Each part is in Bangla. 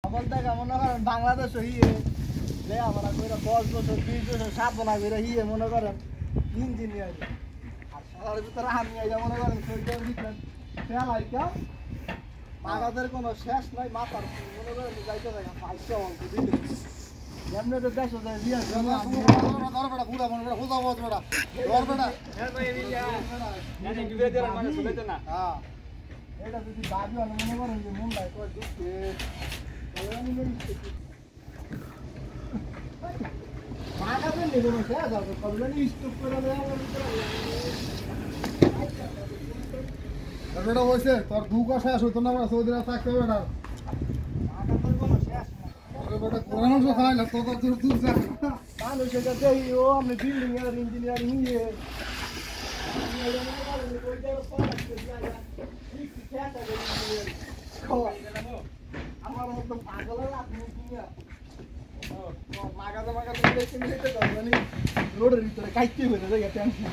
বলতে মনে করেন বাংলাদেশ হিয়ে লেখাপড়া করে 10 বছর 20 বছর সাধনা করে হিয়ে মনে করেন ইঞ্জিনিয়ার আর শহরের ভিতরে আমি মনে করেন সৈকতের ভিতরে ফেলাইকা বাগাদের কোনো শেষ নাই মাথার মনে করেন যাইতে থাকে পাইছে অল্প দিলে এমনি তো দেশ দিয়ে পুরা মনে করে হোজা বস বেটা হ্যাঁ এটা যদি বাজু মনে করেন যে মুম্বাই করে দিচ্ছে তোর দুঃখ শেষ হতো না সৌদি আরব থাকতে হবে না মানুষ আমি বিল্ডিং এর ইঞ্জিনিয়ারিং আমার মতো পাগল মাগাতে রোডের ভিতরে কাইতে হয়ে যায় টেনশন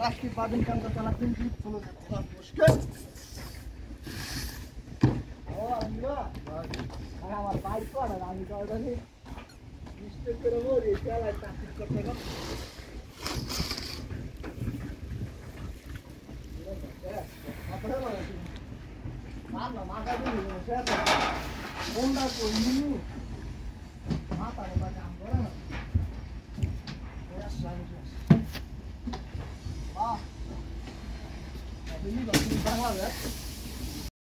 राष्ट्रीय बादन काम करता ना तीन क्लिप फॉलो करता मुश्किल ओ अल्लाह अरे हमारा बाइक को ना आगे का उधर ही मिस्टेक करो वो ये क्या लगता है करते का अपने वाला ना मागा भी नहीं है शायद होंडा को इंजन माता ने बात काम करा ना yes Ini bagus banget ya.